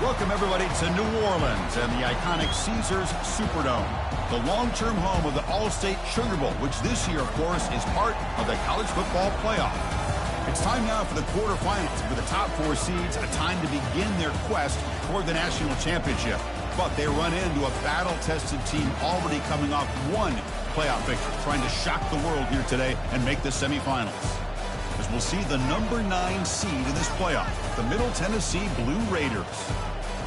Welcome, everybody, to New Orleans and the iconic Caesars Superdome, the long-term home of the All-State Sugar Bowl, which this year, of course, is part of the college football playoff. It's time now for the quarterfinals, with the top four seeds a time to begin their quest toward the national championship. But they run into a battle-tested team already coming off one playoff victory, trying to shock the world here today and make the semifinals. As we'll see the number 9 seed in this playoff, the Middle Tennessee Blue Raiders,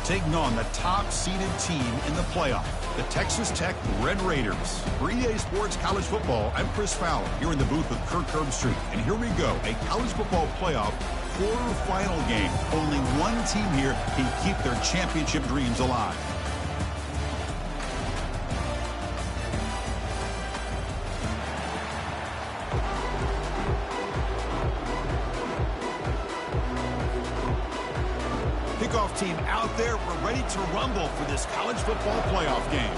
taking on the top-seeded team in the playoff, the Texas Tech Red Raiders. For EA Sports College Football, I'm Chris Fowler, here in the booth with Kirk Herbstreit. And here we go, a college football playoff quarterfinal game. Only one team here can keep their championship dreams alive. Kickoff team out there. We're ready to rumble for this college football playoff game.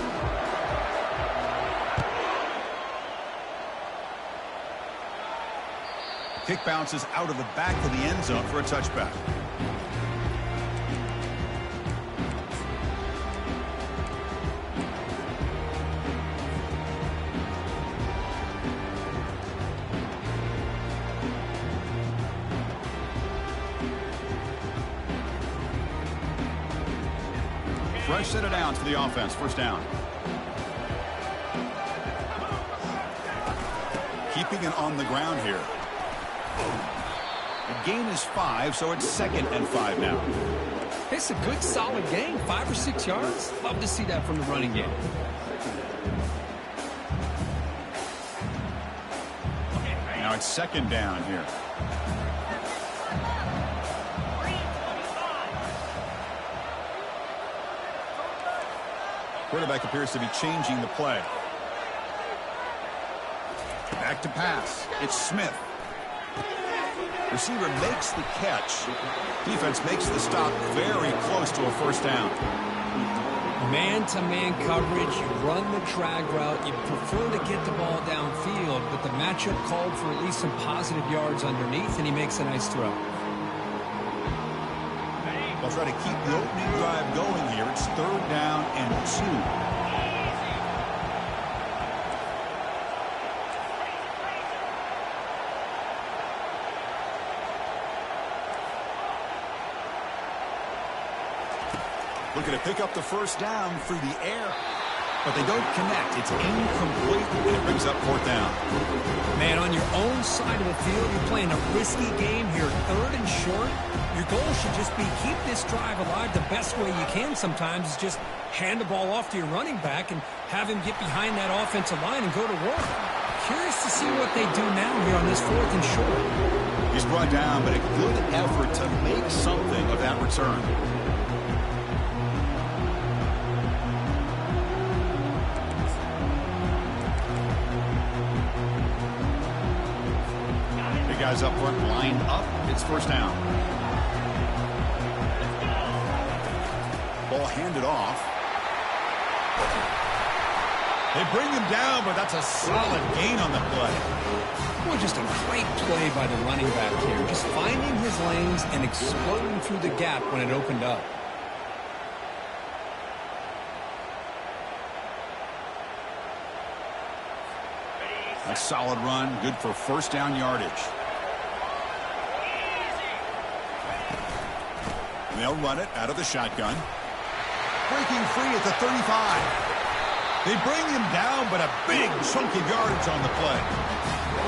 The kick bounces out of the back of the end zone for a touchback. Fresh set of downs for the offense. First down. Keeping it on the ground here. The gain is 5, so it's 2nd and 5 now. It's a good, solid gain. 5 or 6 yards. Love to see that from the running game. Now it's 2nd down here. Quarterback appears to be changing the play. Back to pass. It's Smith. Receiver makes the catch. Defense makes the stop very close to a first down. Man-to-man coverage. You run the drag route. You prefer to get the ball downfield, but the matchup called for at least some positive yards underneath, and he makes a nice throw. They'll try to keep the opening drive going here. It's 3rd down and 2. Looking to pick up the first down through the air. But they don't connect. It's incomplete, and it brings up 4th down. Man, on your own side of the field, you're playing a risky game here. 3rd and short. Your goal should just be keep this drive alive the best way you can sometimes is just hand the ball off to your running back and have him get behind that offensive line and go to work. Curious to see what they do now here on this 4th and short. He's brought down, but a good effort to make something of that return. Guys up front lined up. It's first down. Ball handed off. They bring him down, but that's a solid gain on the play. Well, just a great play by the running back here. Just finding his lanes and exploding through the gap when it opened up. A solid run, good for first down yardage. They'll run it out of the shotgun. Breaking free at the 35. They bring him down, but a big chunk of yardage on the play.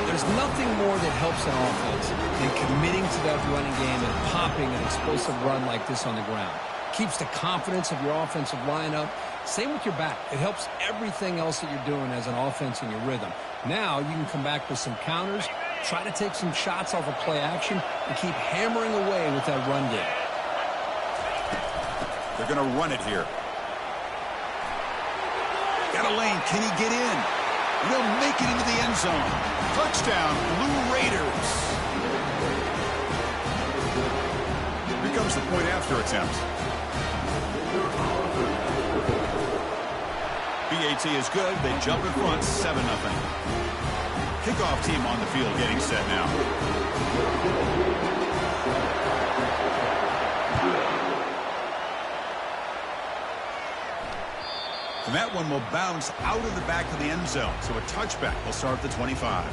There's nothing more that helps an offense than committing to that running game and popping an explosive run like this on the ground. Keeps the confidence of your offensive lineup. Same with your back. It helps everything else that you're doing as an offense in your rhythm. Now you can come back with some counters, try to take some shots off of play action, and keep hammering away with that run game. They're going to run it here. Got a lane. Can he get in? And he'll make it into the end zone. Touchdown, Blue Raiders. Here comes the point after attempt. BAT is good. They jump in front, 7-0. Kickoff team on the field getting set now. And that one will bounce out of the back of the end zone. So a touchback will start at the 25.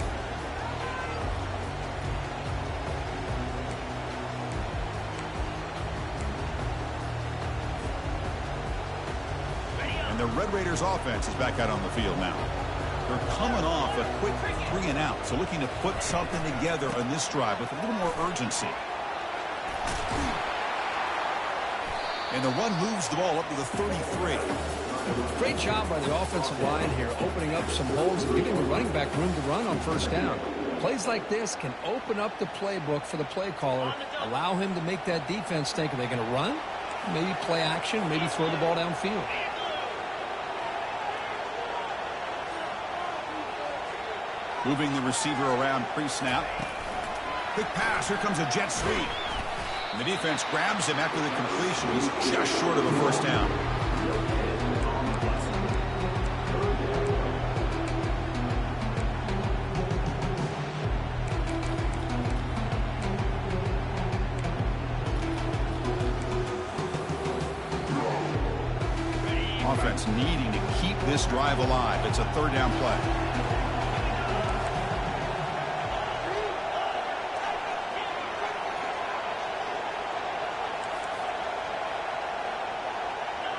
And the Red Raiders offense is back out on the field now. They're coming off a quick 3-and-out, so looking to put something together on this drive with a little more urgency. And the run moves the ball up to the 33. Great job by the offensive line here, opening up some holes and giving the running back room to run on first down. Plays like this can open up the playbook for the play caller, allow him to make that defense think, are they going to run? Maybe play action, maybe throw the ball downfield. Moving the receiver around pre-snap. Quick pass. Here comes a jet sweep. And the defense grabs him after the completion. He's just short of a first down. Offense needing to keep this drive alive. It's a third down play.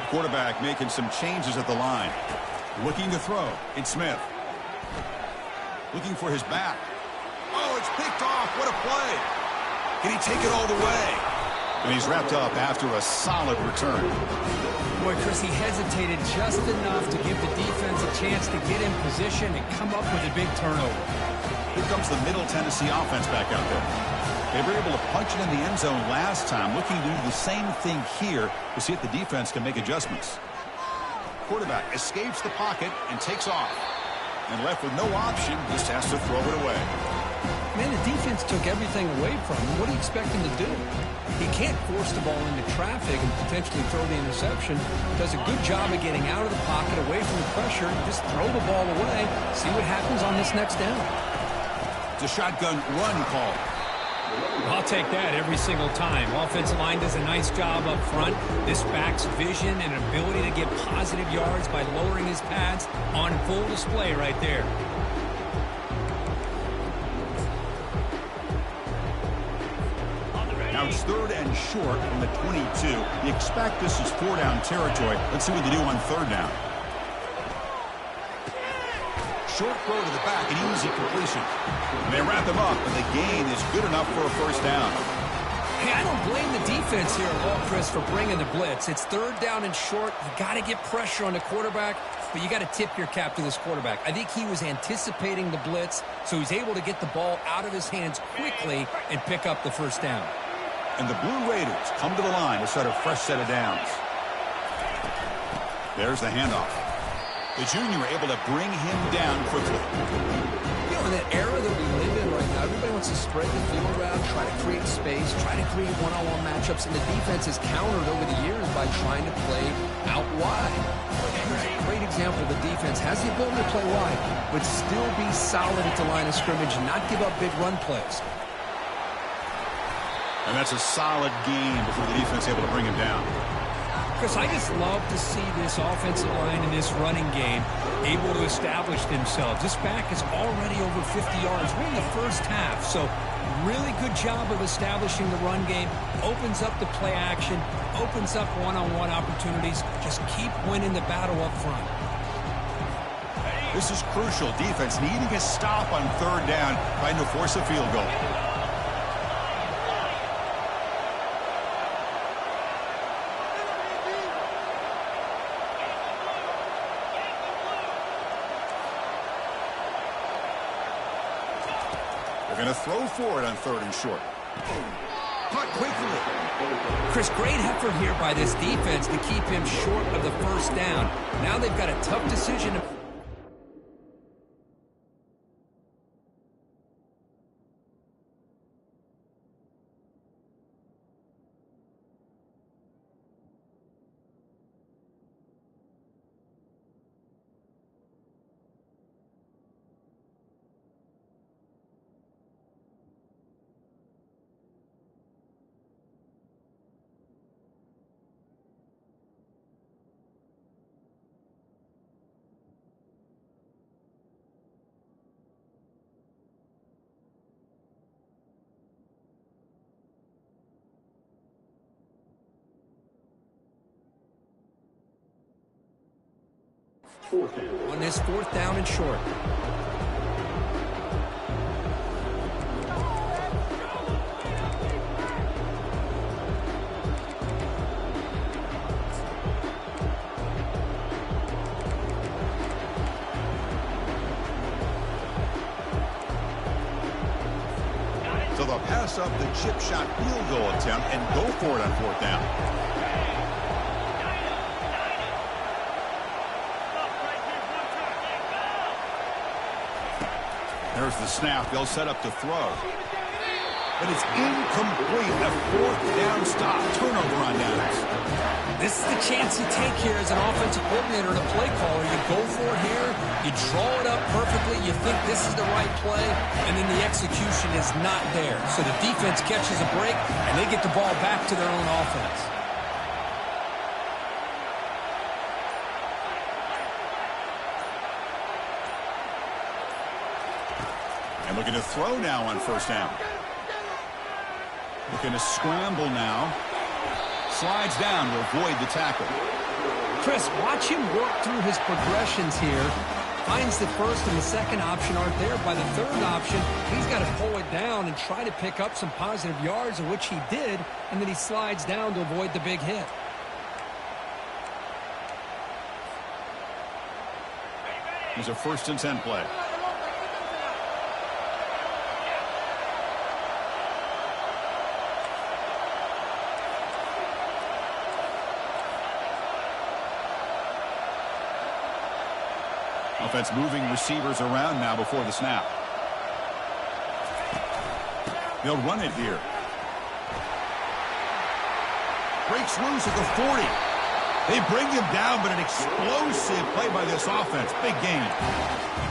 Quarterback making some changes at the line. Looking to throw. It's Smith. Looking for his back. Oh, it's picked off. What a play. Can he take it all the way? And he's wrapped up after a solid return. Boy, Chris, he hesitated just enough to give the defense a chance to get in position and come up with a big turnover. Here comes the Middle Tennessee offense back out there. They were able to punch it in the end zone last time, looking to do the same thing here to see if the defense can make adjustments. Quarterback escapes the pocket and takes off. And left with no option, just has to throw it away. Man, the defense took everything away from him. What do you expect him to do? He can't force the ball into traffic and potentially throw the interception. Does a good job of getting out of the pocket, away from the pressure, just throw the ball away, see what happens on this next down. It's a shotgun run call. I'll take that every single time. Offensive line does a nice job up front. This back's vision and ability to get positive yards by lowering his pads on full display right there. Now it's third and short from the 22. You expect this is four-down territory. Let's see what they do on third down. Short throw to the back, an easy completion. And they wrap him up, and the gain is good enough for a first down. Hey, I don't blame the defense here at all, Chris, for bringing the blitz. It's third down and short. You got to get pressure on the quarterback, but you got to tip your cap to this quarterback. I think he was anticipating the blitz, so he's able to get the ball out of his hands quickly and pick up the first down. And the Blue Raiders come to the line to start a fresh set of downs. There's the handoff. The junior able to bring him down quickly. You know, in that era that we live in right now, everybody wants to spread the field around, try to create space, try to create one-on-one matchups, and the defense has countered over the years by trying to play out wide. Here's a great example. The defense has the ability to play wide, but still be solid at the line of scrimmage and not give up big run plays. And that's a solid game before the defense able to bring him down. Chris, I just love to see this offensive line in this running game able to establish themselves. This back is already over 50 yards. We're in the first half, so really good job of establishing the run game. Opens up the play action, opens up one-on-one opportunities. Just keep winning the battle up front. This is crucial. Defense needing a stop on third down, trying to force a field goal. Going to throw for it on third and short. Caught quickly. Chris, great effort here by this defense to keep him short of the first down. Now they've got a tough decision to... On this 4th down and short. So they'll pass up the chip shot field goal attempt and go for it on 4th down. There's the snap. They'll set up to throw. But it's incomplete. A 4th down stop. Turnover on downs. This is the chance you take here as an offensive coordinator and a play caller. You go for it here. You draw it up perfectly. You think this is the right play, and then the execution is not there. So the defense catches a break, and they get the ball back to their own offense. And looking to throw now on 1st down. Looking to scramble now. Slides down to avoid the tackle. Chris, watch him work through his progressions here. Finds the first and the second option aren't there. By the 3rd option, he's got to pull it down and try to pick up some positive yards, of which he did, and then he slides down to avoid the big hit. Here's a 1st and 10 play. Offense moving receivers around now before the snap. They'll run it here. Breaks loose at the 40. They bring him down, but an explosive play by this offense. Big gain.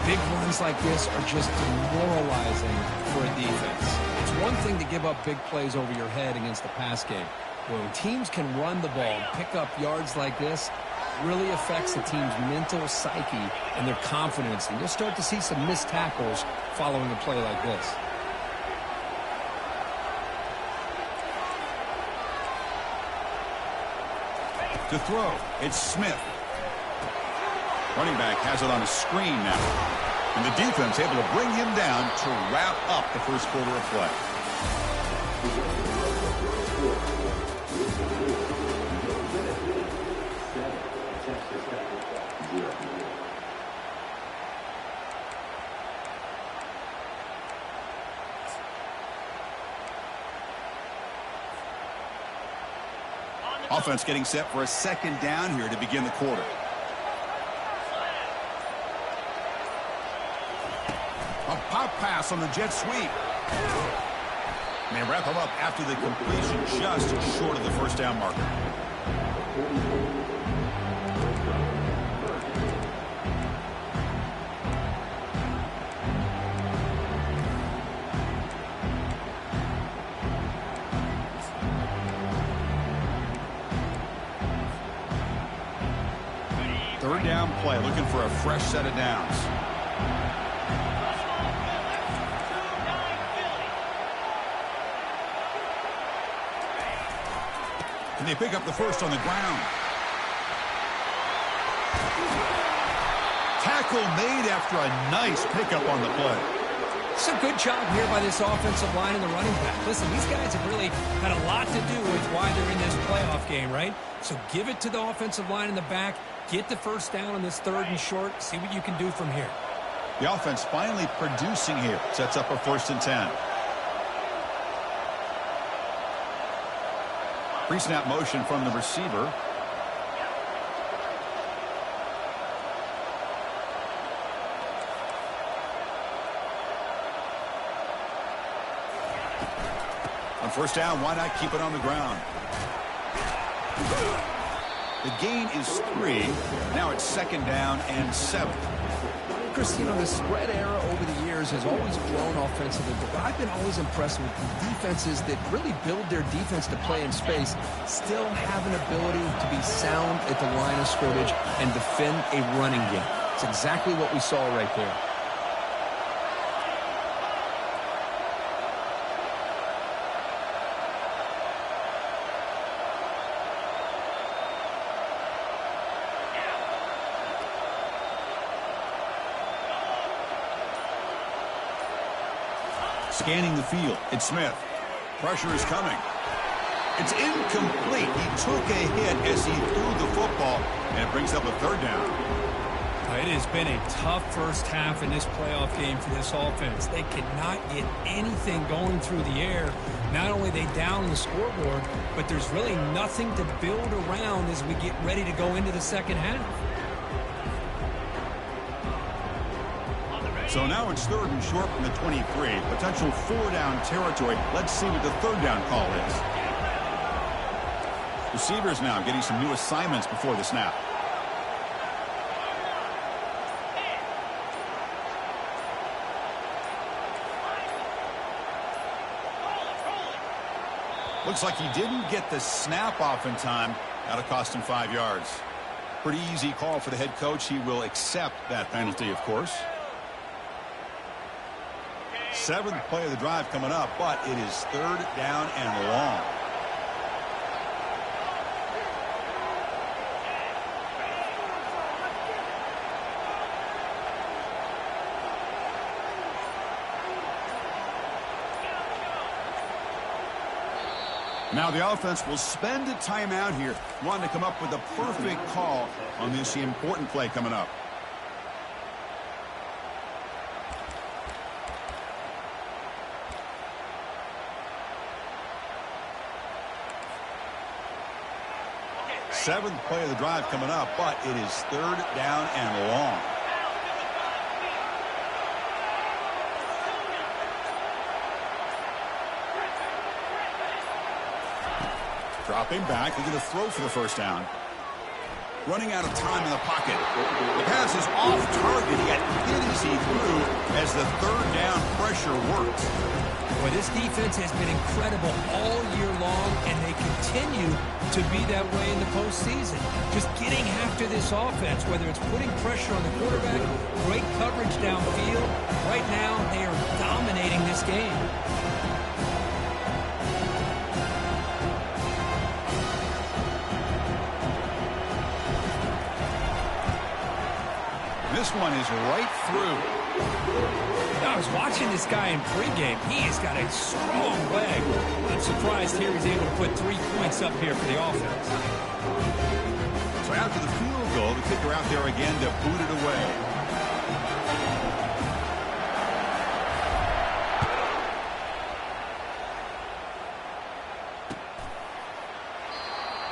Big runs like this are just demoralizing for a defense. It's one thing to give up big plays over your head against the pass game. When teams can run the ball and pick up yards like this, really affects the team's mental psyche and their confidence. And you'll start to see some missed tackles following a play like this. To throw, it's Smith. Running back has it on a screen now. And the defense able to bring him down to wrap up the 1st quarter of play. Offense getting set for a 2nd down here to begin the quarter. A pop pass on the jet sweep. And they wrap him up after the completion just short of the 1st down marker. Third down play, looking for a fresh set of downs. And they pick up the first on the ground. Tackle made after a nice pickup on the play. It's a good job here by this offensive line and the running back. Listen, these guys have really had a lot to do with why they're in this playoff game, right? So give it to the offensive line in the back. Get the first down on this 3rd and short. See what you can do from here. The offense finally producing here. Sets up a 1st and 10. Pre-snap motion from the receiver. On 1st down, why not keep it on the ground? The gain is 3. Now it's 2nd down and 7. Chris, you know, the spread era over the years has always grown offensively, but I've been always impressed with the defenses that really build their defense to play in space, still have an ability to be sound at the line of scrimmage and defend a running game. It's exactly what we saw right there. Scanning the field, it's Smith. Pressure is coming. It's incomplete. He took a hit as he threw the football, and it brings up a third down. It has been a tough first half in this playoff game for this offense. They cannot get anything going through the air. Not only are they down the scoreboard, but there's really nothing to build around as we get ready to go into the second half. So now it's 3rd and short from the 23. Potential 4-down territory. Let's see what the 3rd down call is. Receivers now getting some new assignments before the snap. Looks like he didn't get the snap off in time. That'll cost him 5 yards. Pretty easy call for the head coach. He will accept that penalty, of course. 7th play of the drive coming up, but it is 3rd down and long. Now the offense will spend a timeout here, wanting to come up with a perfect call on this important play coming up. Seventh play of the drive coming up, but it is 3rd down and long. Dropping back, looking to throw for the first down. Running out of time in the pocket. The pass is off target. He got hit as he threw as the 3rd down pressure worked. Well, this defense has been incredible all year long, and they continue to be that way in the postseason. Just getting after this offense, whether it's putting pressure on the quarterback, great coverage downfield. Right now, they are dominating this game. This one is right through. I was watching this guy in pregame. He has got a strong leg. I'm surprised here he's able to put 3 points up here for the offense. So after the field goal, the kicker out there again to boot it away.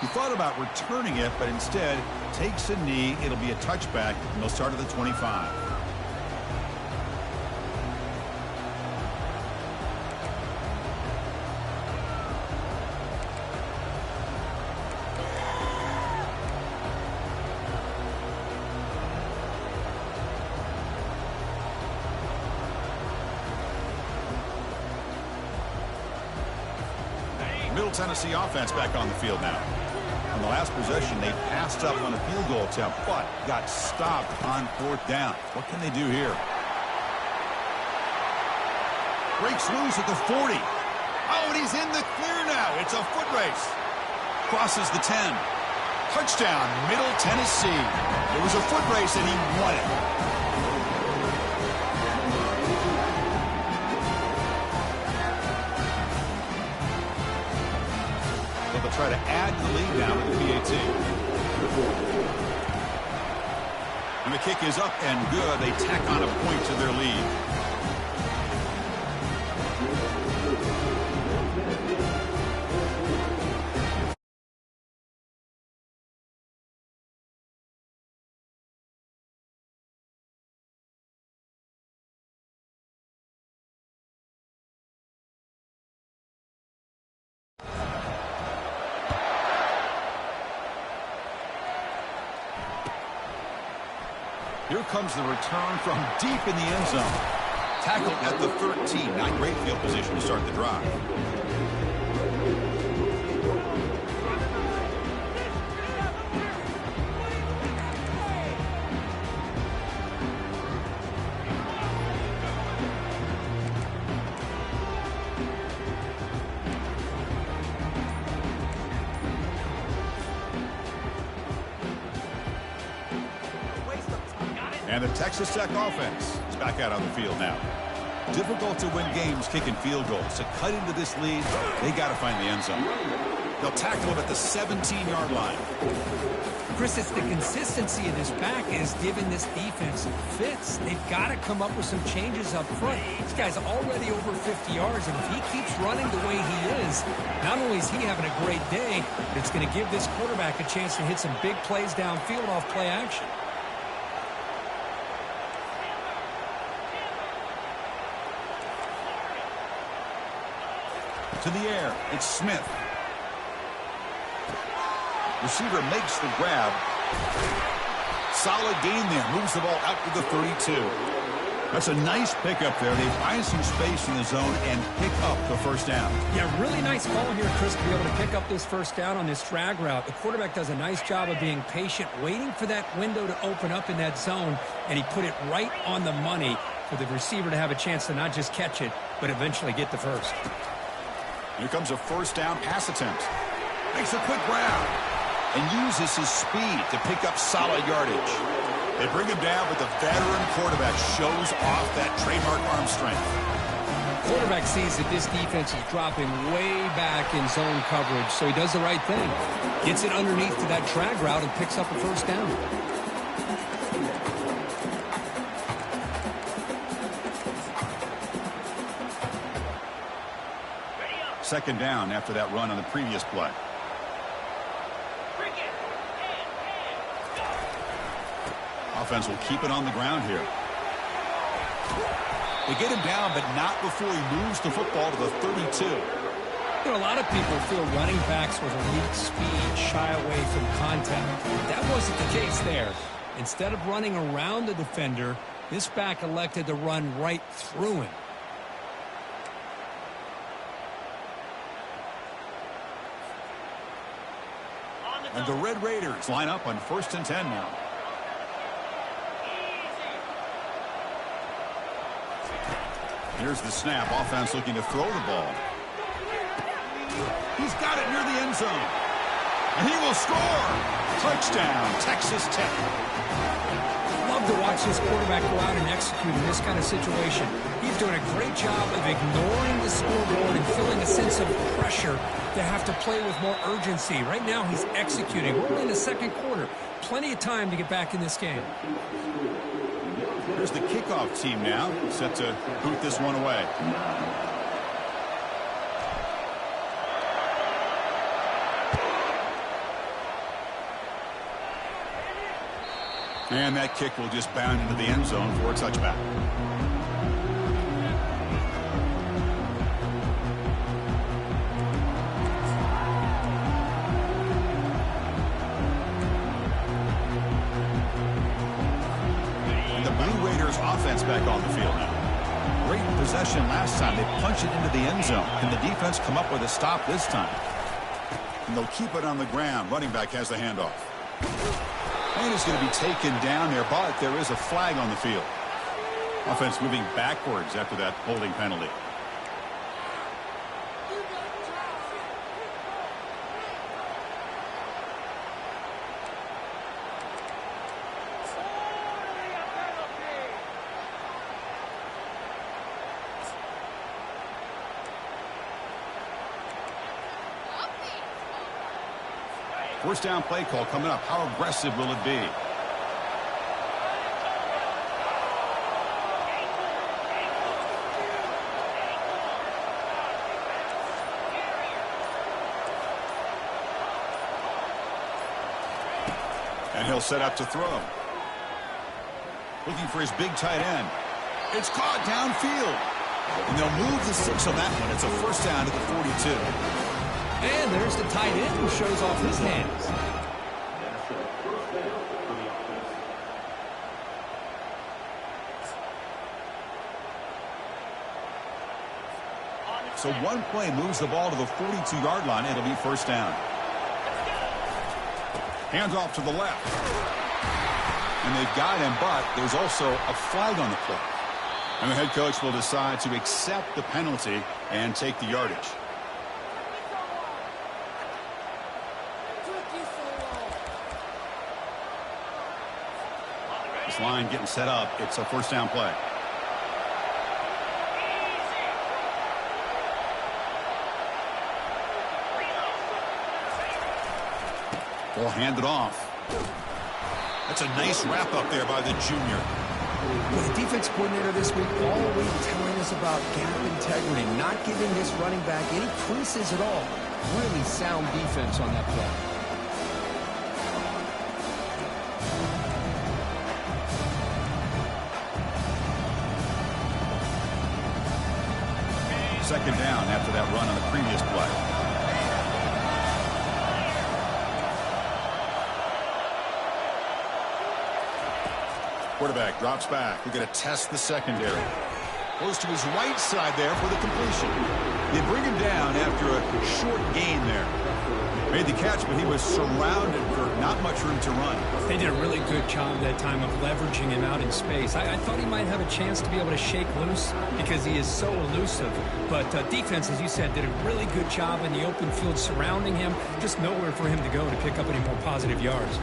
He thought about returning it, but instead takes a knee. It'll be a touchback, and they'll start at the 25. Middle Tennessee offense back on the field now. On the last possession, they passed up on a field goal attempt, but got stopped on 4th down. What can they do here? Breaks loose at the 40. Oh, and he's in the clear now. It's a foot race. Crosses the 10. Touchdown, Middle Tennessee. It was a foot race, and he won it. They'll try to add the lead now with the PAT. And the kick is up and good. They tack on a point to their lead. Here comes the return from deep in the end zone. Tackled at the 13. Not great field position to start the drive. And the Texas Tech offense is back out on the field now. Difficult to win games kicking field goals. To cut into this lead, they got to find the end zone. They'll tackle him at the 17-yard line. Chris, it's the consistency of this back is giving this defense fits. They've got to come up with some changes up front. This guy's already over 50 yards, and if he keeps running the way he is, not only is he having a great day, but it's going to give this quarterback a chance to hit some big plays downfield off play action. To the air, it's Smith. Receiver makes the grab. Solid gain there. Moves the ball out to the 32. That's a nice pickup there. They find some space in the zone and pick up the first down. Yeah, really nice call here, Chris, to be able to pick up this first down on this drag route. The quarterback does a nice job of being patient, waiting for that window to open up in that zone, and he put it right on the money for the receiver to have a chance to not just catch it, but eventually get the first. Here comes a first down pass attempt. Makes a quick grab and uses his speed to pick up solid yardage. They bring him down, but the veteran quarterback shows off that trademark arm strength. Quarterback sees that this defense is dropping way back in zone coverage, so he does the right thing. Gets it underneath to that drag route and picks up a first down. Second down after that run on the previous play. Offense will keep it on the ground here. They get him down, but not before he moves the football to the 32. You know, a lot of people feel running backs with elite speed shy away from contact. That wasn't the case there. Instead of running around the defender, this back elected to run right through him. And the Red Raiders line up on 1st and 10 now. Here's the snap. Offense looking to throw the ball. He's got it near the end zone. And he will score. Touchdown, Texas Tech. Love to watch this quarterback go out and execute in this kind of situation. He's doing a great job of ignoring the scoreboard and feeling a sense of pressure to have to play with more urgency. Right now, he's executing. We're in the second quarter. Plenty of time to get back in this game. Here's the kickoff team now, set to boot this one away. And that kick will just bound into the end zone for a touchback. Offense back on the field now. Great possession last time. They punch it into the end zone. Can the defense come up with a stop this time? And they'll keep it on the ground. Running back has the handoff. And he's going to be taken down there, but there is a flag on the field. Offense moving backwards after that holding penalty. First down play call coming up. How aggressive will it be? And he'll set up to throw. Looking for his big tight end. It's caught downfield. And they'll move the 6 on that one. It's a first down to the 42. And there's the tight end who shows off his hands. So one play moves the ball to the 42-yard line. It'll be first down. Hands off to the left. And they've got him, but there's also a flag on the play. And the head coach will decide to accept the penalty and take the yardage. This line getting set up. It's a first down play. They'll hand it off. That's a nice wrap up there by the junior. Well, the defense coordinator this week all week telling us about gap integrity, not giving this running back any creases at all. Really sound defense on that play. Second down after that run on the previous play. Quarterback drops back. We're going to test the secondary. Goes to his right side there for the completion. They bring him down after a short gain there. Made the catch, but he was surrounded for not much room to run. They did a really good job that time of leveraging him out in space. I thought he might have a chance to be able to shake loose because he is so elusive. But defense, as you said, did a really good job in the open field surrounding him. Just nowhere for him to go to pick up any more positive yards.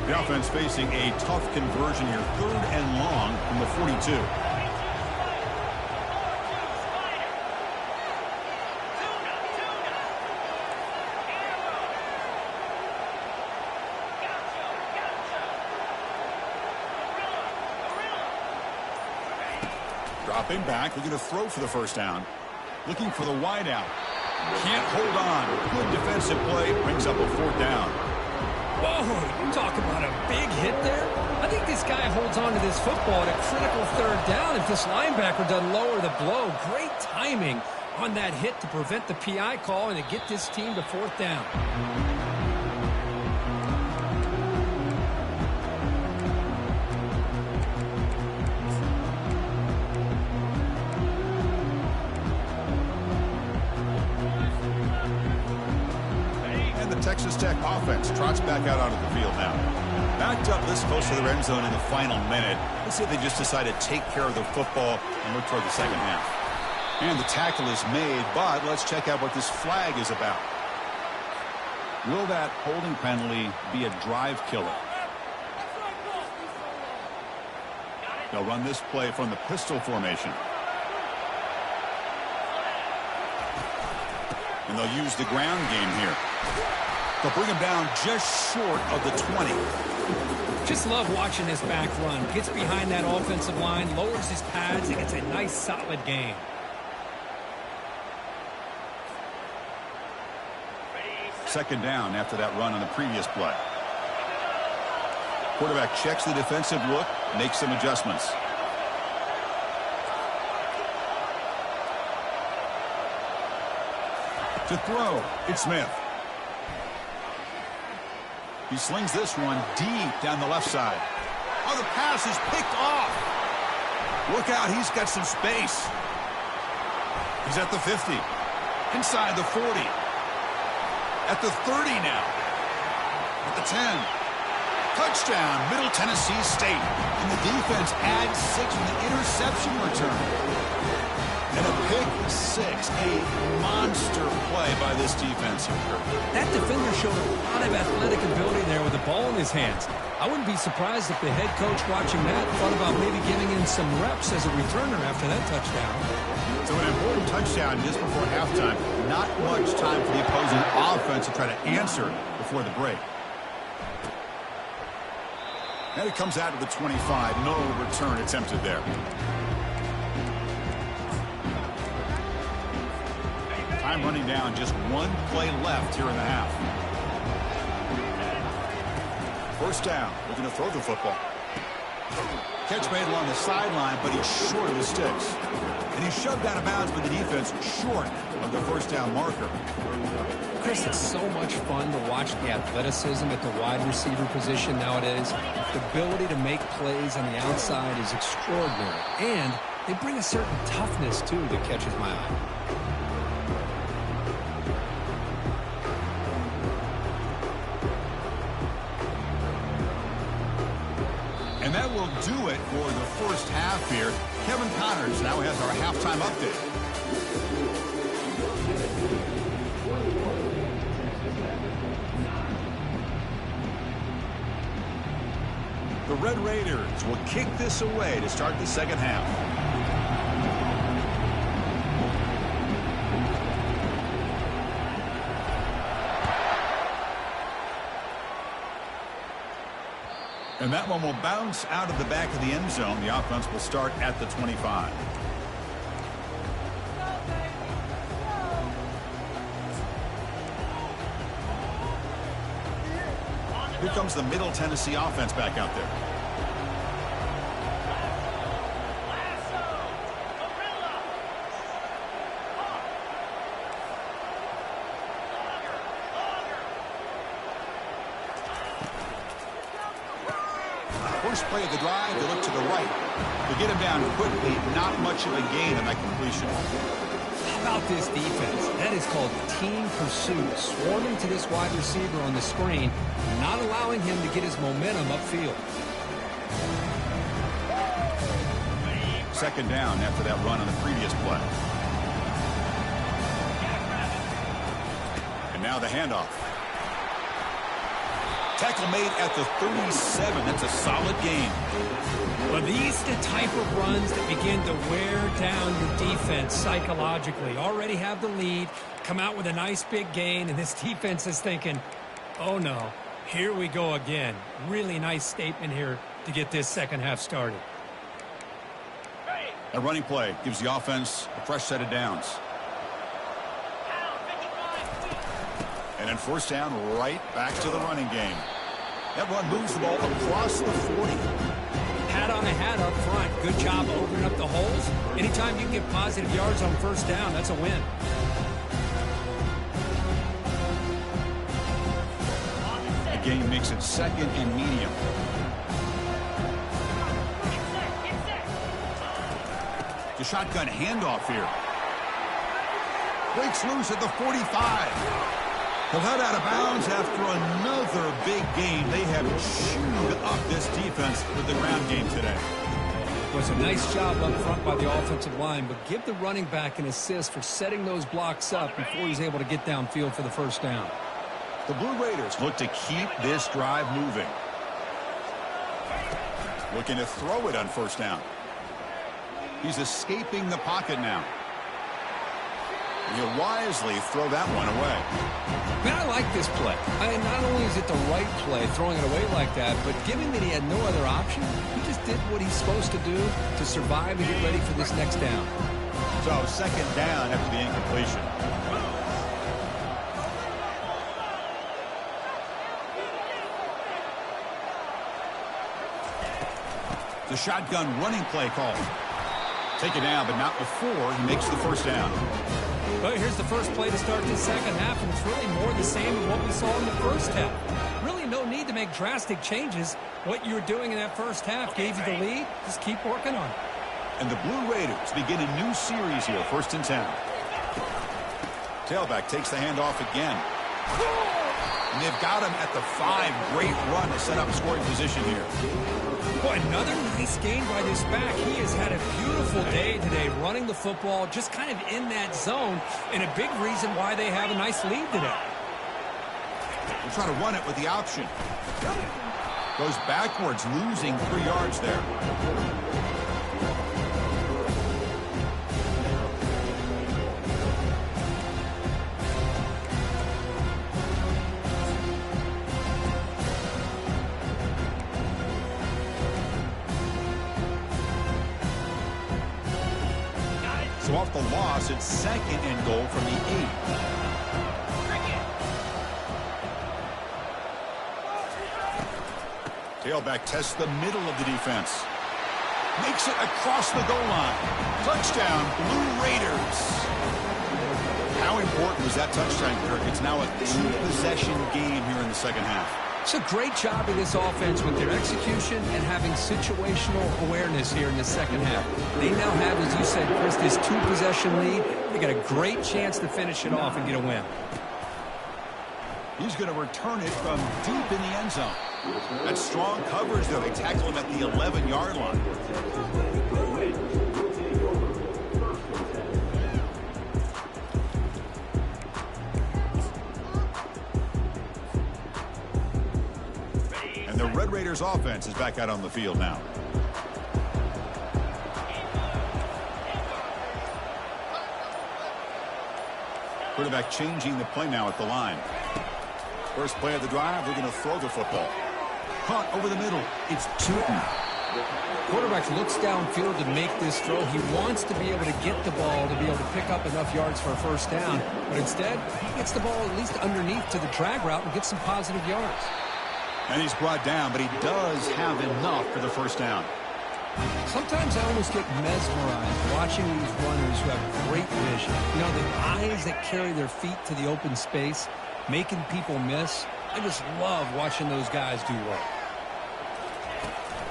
The offense facing a tough conversion here. 3rd and long from the 42. Dropping back, looking to throw for the first down. Looking for the wide out. Can't hold on. Good defensive play. Brings up a 4th down. Whoa, you talk about a big hit there. I think this guy holds on to this football at a critical 3rd down if this linebacker doesn't lower the blow. Great timing on that hit to prevent the PI call and to get this team to 4th down. Texas Tech offense trots back out onto the field now. Backed up this close to the end zone in the final minute. Let's see if they just decide to take care of the football and look toward the second half. And the tackle is made, but let's check out what this flag is about. Will that holding penalty be a drive killer? They'll run this play from the pistol formation. And they'll use the ground game here. They'll bring him down just short of the 20. Just love watching this back run. Gets behind that offensive line, lowers his pads, and gets a nice solid gain. Second down after that run on the previous play. Quarterback checks the defensive look, makes some adjustments. To throw, it's Smith. He slings this one deep down the left side. Oh, the pass is picked off. Look out, he's got some space. He's at the 50. Inside the 40. At the 30 now. At the 10. Touchdown, Middle Tennessee State. And the defense adds 6 with an interception return. And a pick 6, a monster play by this defense here. That defender showed a lot of athletic ability there with the ball in his hands. I wouldn't be surprised if the head coach watching that thought about maybe giving him some reps as a returner after that touchdown. So an important touchdown just before halftime. Not much time for the opposing offense to try to answer before the break. And it comes out to the 25. No return attempted there. Time running down, just 1 play left here in the half. First down, looking to throw the football. Catch made along the sideline, but he's short of the sticks. And he's shoved out of bounds by the defense, short of the first down marker. Chris, it's so much fun to watch the athleticism at the wide receiver position nowadays. The ability to make plays on the outside is extraordinary. And they bring a certain toughness, too, that catches my eye. And that will do it for the first half here. Kevin Connors now has our halftime update. The Red Raiders will kick this away to start the second half. And that one will bounce out of the back of the end zone. The offense will start at the 25. Here comes the Middle Tennessee offense back out there. First play of the drive, they look to the right. They get him down quickly, not much of a gain on that completion. How about this defense? That is called team pursuit. Swarming to this wide receiver on the screen, not allowing him to get his momentum upfield. Second down after that run on the previous play. And now the handoff. Tackle made at the 37. That's a solid gain. Well, these are the type of runs that begin to wear down your defense psychologically. Already have the lead, come out with a nice big gain, and this defense is thinking, oh no, here we go again. Really nice statement here to get this second half started. A running play gives the offense a fresh set of downs. And then first down, right back to the running game. That run moves the ball across the 40. Hat on a hat up front. Good job opening up the holes. Anytime you can get positive yards on first down, that's a win. The game makes it second and medium. The shotgun handoff here. Breaks loose at the 45. He'll head out of bounds after another big gain. They have chewed up this defense with the ground game today. It was a nice job up front by the offensive line, but give the running back an assist for setting those blocks up before he's able to get downfield for the first down. The Blue Raiders look to keep this drive moving. Looking to throw it on first down. He's escaping the pocket now. He'll wisely throw that one away. Man, I like this play. Not only is it the right play, throwing it away like that, but given that he had no other option, he just did what he's supposed to do to survive and get ready for this next down. So second down after the incompletion. The shotgun running play call. Take it down, but not before he makes the first down. But here's the first play to start this second half, and it's really more the same of what we saw in the first half. Really no need to make drastic changes. What you were doing in that first half gave you the lead. Just keep working on it. And the Blue Raiders begin a new series here, 1st and 10. Tailback takes the handoff again. And they've got him at the 5. Great run to set up scoring position here. Boy, another nice gain by this back. He has had a beautiful day today running the football, just kind of in that zone, and a big reason why they have a nice lead today. They're trying to run it with the option. Goes backwards, losing 3 yards there. So off the loss, it's second and goal from the 8. Tailback tests the middle of the defense. Makes it across the goal line. Touchdown, Blue Raiders. How important was that touchdown, Kirk? It's now a 2-possession game here in the second half. It's a great job of this offense with their execution and having situational awareness here in the second half. They now have, as you said, Chris, this 2-possession lead. They got a great chance to finish it off and get a win. He's going to return it from deep in the end zone. That's strong coverage, though. They tackle him at the 11-yard line. The Red Raiders offense is back out on the field now. Quarterback changing the play now at the line. First play of the drive, they're going to throw the football. Caught over the middle. It's Tootin. Quarterback looks downfield to make this throw. He wants to be able to get the ball to be able to pick up enough yards for a first down. But instead, he gets the ball at least underneath to the drag route and gets some positive yards. And he's brought down, but he does have enough for the first down. Sometimes I almost get mesmerized watching these runners who have great vision. You know, the eyes that carry their feet to the open space, making people miss. I just love watching those guys do work.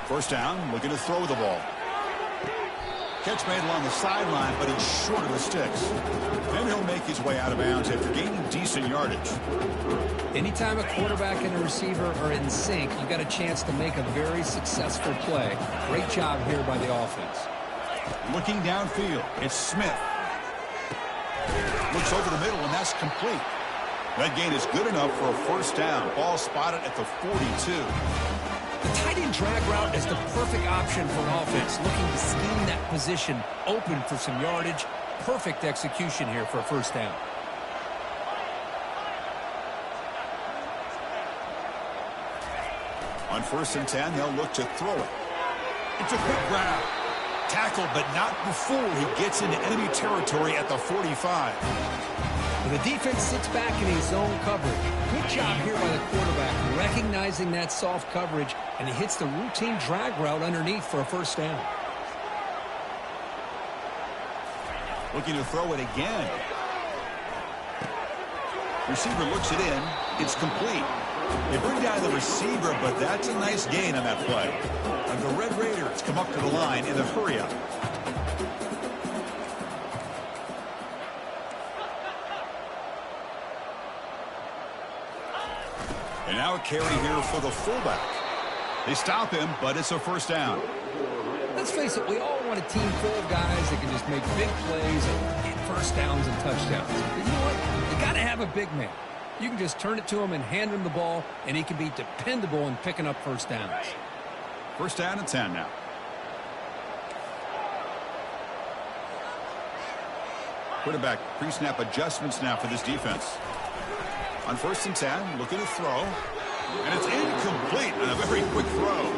First down, looking to throw the ball. Catch made along the sideline, but he's short of the sticks. And he'll make his way out of bounds after gaining decent yardage. Anytime a quarterback and a receiver are in sync, you've got a chance to make a very successful play. Great job here by the offense. Looking downfield, it's Smith. Looks over the middle, and that's complete. That gain is good enough for a first down. Ball spotted at the 42. The tight end drag route is the perfect option for an offense looking to scheme that position open for some yardage. Perfect execution here for a first down. On 1st and 10, they'll look to throw it. It's a quick grab. Tackled, but not before he gets into enemy territory at the 45. And the defense sits back in his zone coverage. Good job here by the quarterback, recognizing that soft coverage, and he hits the routine drag route underneath for a first down. Looking to throw it again. Receiver looks it in. It's complete. They bring down the receiver, but that's a nice gain on that play. And the Red Raiders come up to the line in a hurry-up. And now a carry here for the fullback. They stop him, but it's a first down. Let's face it, we all want a team full of guys that can just make big plays and get first downs and touchdowns. But you know what? You got to have a big man. You can just turn it to him and hand him the ball, and he can be dependable in picking up first downs. First down and 10 now. Quarterback pre-snap adjustments now for this defense. On 1st and 10, looking to throw. And it's incomplete on a very quick throw.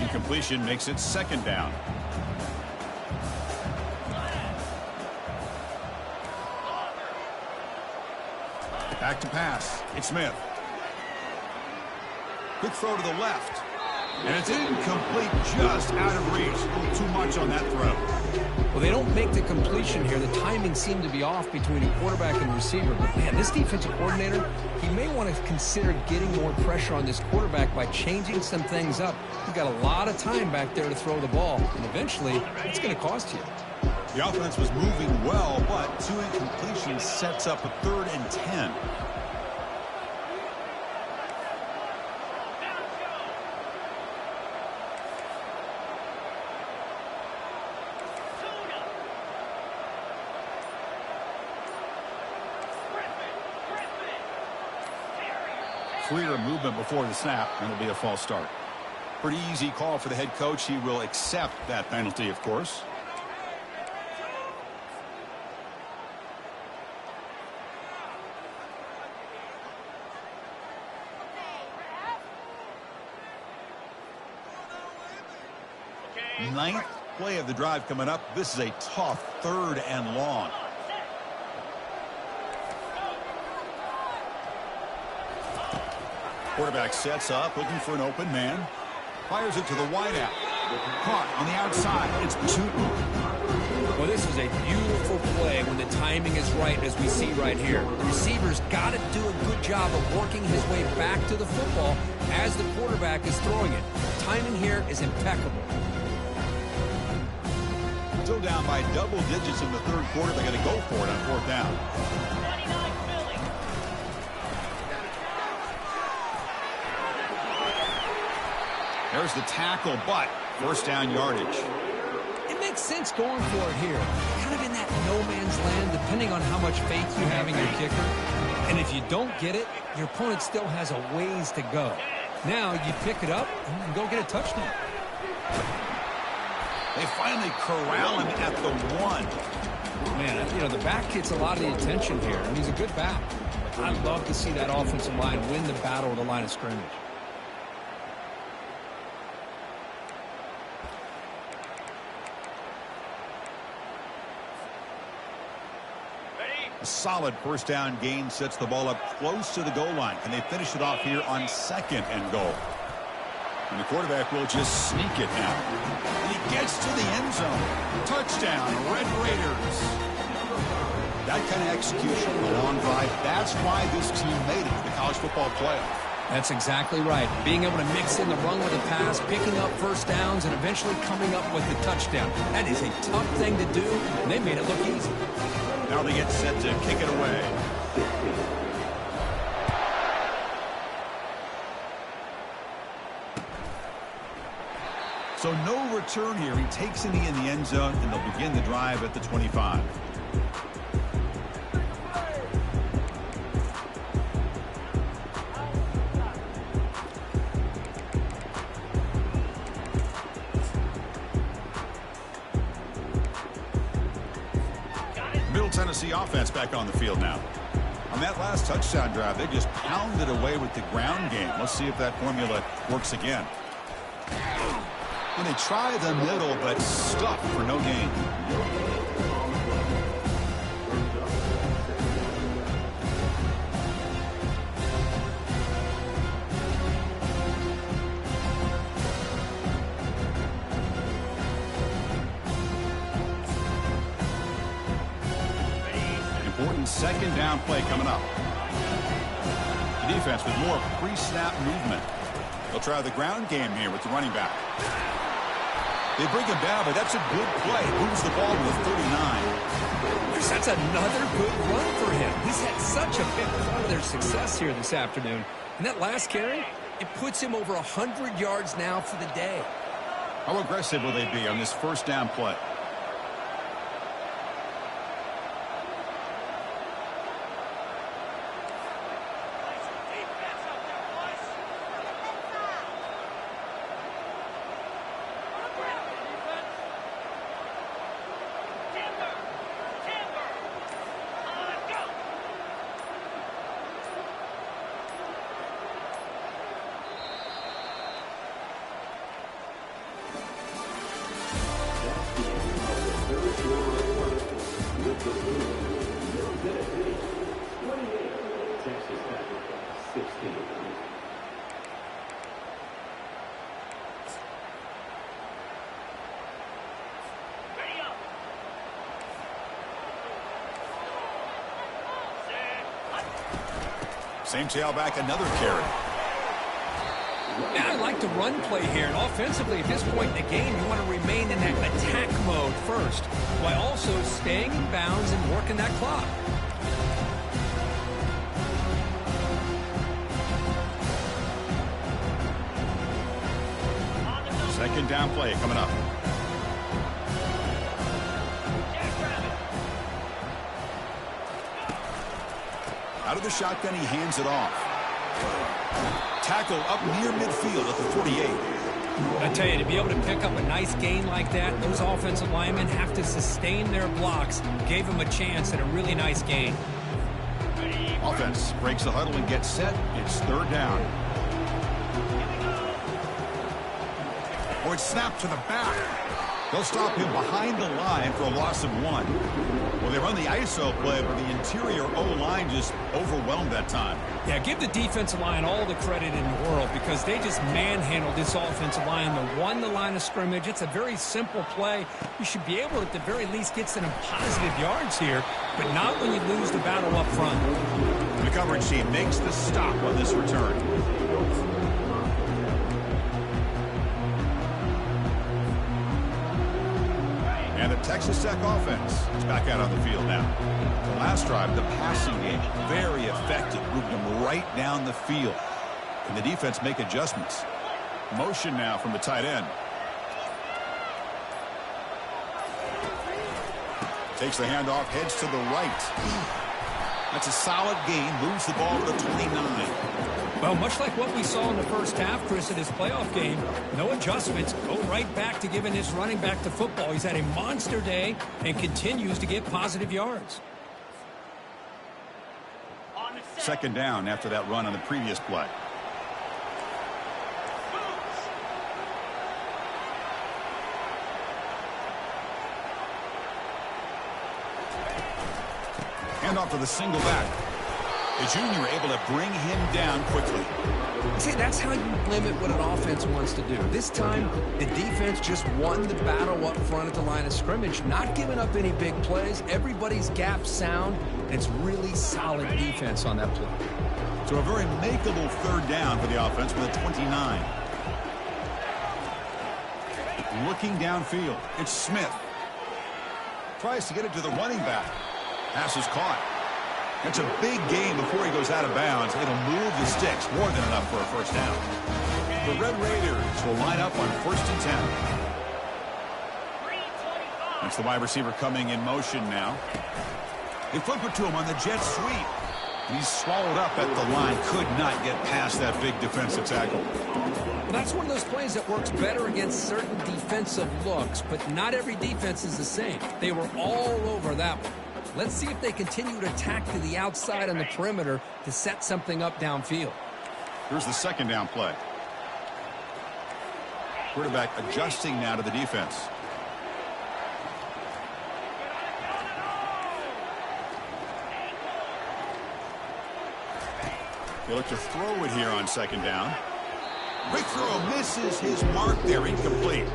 Incompletion makes it second down. Back to pass. It's Smith. Quick throw to the left. And it's incomplete, just out of reach. A little too much on that throw. Well, they don't make the completion here. The timing seemed to be off between a quarterback and receiver. But, man, this defensive coordinator, he may want to consider getting more pressure on this quarterback by changing some things up. He's got a lot of time back there to throw the ball. And eventually, it's going to cost you. The offense was moving well, but 2 incompletions sets up a 3rd and 10. Clear movement before the snap, and it'll be a false start. Pretty easy call for the head coach. He will accept that penalty, of course. Ninth play of the drive coming up. This is a tough 3rd and long. Quarterback sets up, looking for an open man. Fires it to the wideout. Caught on the outside. It's Tootin. Well, this is a beautiful play when the timing is right, as we see right here. The receiver's got to do a good job of working his way back to the football as the quarterback is throwing it. Timing here is impeccable. Still down by double digits in the 3rd quarter. They're going to go for it on 4th down. There's the tackle, but first down yardage. It makes sense going for it here. Kind of in that no man's land, depending on how much faith you have in your kicker. And if you don't get it, your opponent still has a ways to go. Now you pick it up and go get a touchdown. They finally corral him at the 1. Man, you know, the back gets a lot of the attention here, and he's a good back. I'd love to see that offensive line win the battle at the line of scrimmage. A solid first down gain sets the ball up close to the goal line. Can they finish it off here on 2nd and goal? And the quarterback will just sneak it now. And he gets to the end zone. Touchdown, Red Raiders. That kind of execution, a long drive, that's why this team made it to the college football playoff. That's exactly right. Being able to mix in the run with the pass, picking up first downs, and eventually coming up with the touchdown. That is a tough thing to do, and they made it look easy. Now they get set to kick it away. So no return here. He takes it in the end zone, and they'll begin the drive at the 25. Tennessee offense back on the field now. On that last touchdown drive, they just pounded away with the ground game. Let's see if that formula works again. And they try the middle, but stuck for no gain. Second down play coming up. The defense with more pre-snap movement. They'll try the ground game here with the running back. They bring him down, but that's a good play. Moves the ball to the 39. That's another good run for him. He's had such a big part of their success here this afternoon. And that last carry, it puts him over 100 yards now for the day. How aggressive will they be on this first down play? Same tailback, another carry. Yeah, I like the run play here. And offensively, at this point in the game, you want to remain in that attack mode first, while also staying in bounds and working that clock. Second down play coming up. Out of the shotgun, he hands it off. Tackle up near midfield at the 48. I tell you, to be able to pick up a nice gain like that, those offensive linemen have to sustain their blocks. Gave him a chance at a really nice gain. Offense breaks the huddle and gets set. It's third down. Or it's snapped to the back. They'll stop him behind the line for a loss of 1. Well, they run the ISO play, but the interior O-line just overwhelmed that time. Yeah, give the defensive line all the credit in the world because they just manhandled this offensive line. They won the line of scrimmage. It's a very simple play. You should be able to, at the very least, get some positive yards here, but not when you lose the battle up front. The coverage team makes the stop on this return. And the Texas Tech offense is back out on the field now. The last drive, the passing game, very effective. Moved them right down the field. And the defense make adjustments. Motion now from the tight end. Takes the handoff, heads to the right. That's a solid gain. Moves the ball to the 29. Well, much like what we saw in the first half, Chris, in his playoff game, no adjustments. Go right back to giving his running back to football. He's had a monster day and continues to get positive yards. Second down after that run on the previous play. Hand off to the single back. The junior able to bring him down quickly. See, that's how you limit what an offense wants to do. This time, the defense just won the battle up front at the line of scrimmage, not giving up any big plays. Everybody's gap sound, and it's really solid defense on that play. So a very makeable third down for the offense with a 29. Looking downfield, it's Smith. Tries to get it to the running back. Pass is caught. It's a big game before he goes out of bounds. It'll move the sticks, more than enough for a first down. The Red Raiders will line up on 1st and 10. That's the wide receiver coming in motion now. They flip it to him on the jet sweep. He's swallowed up at the line. Could not get past that big defensive tackle. Well, that's one of those plays that works better against certain defensive looks, but not every defense is the same. They were all over that one. Let's see if they continue to attack to the outside on the perimeter to set something up downfield. Here's the second down play. Quarterback adjusting now to the defense. They look to throw it here on second down. Quick throw misses his mark there, incomplete.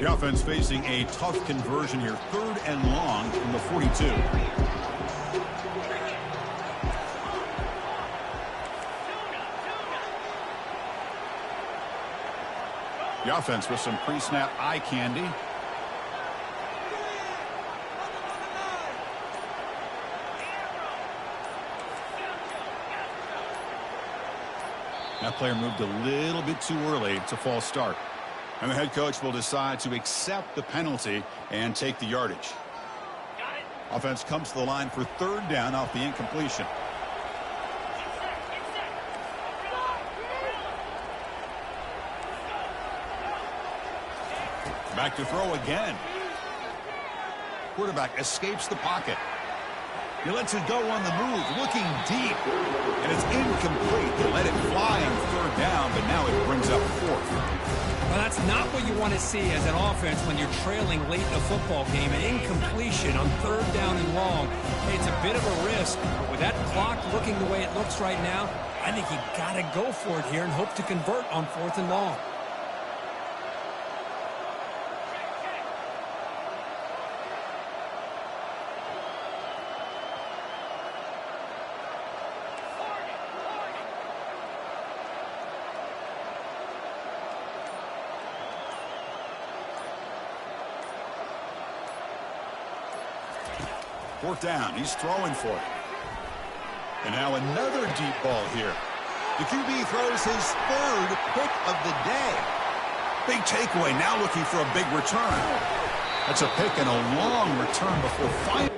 The offense facing a tough conversion here. 3rd and long from the 42. The offense with some pre-snap eye candy. That player moved a little bit too early. It's a false start. And the head coach will decide to accept the penalty and take the yardage. Offense comes to the line for 3rd down off the incompletion. Back to throw again. Quarterback escapes the pocket. He lets it go on the move, looking deep. And it's incomplete. They let it fly on 3rd down, but now it brings up 4th. Well, that's not what you want to see as an offense when you're trailing late in a football game. An incompletion on 3rd down and long. It's a bit of a risk, but with that clock looking the way it looks right now, I think you got to go for it here and hope to convert on 4th and long. Fourth down. He's throwing for it. And now another deep ball here. The QB throws his 3rd pick of the day. Big takeaway. Now looking for a big return. That's a pick and a long return before final.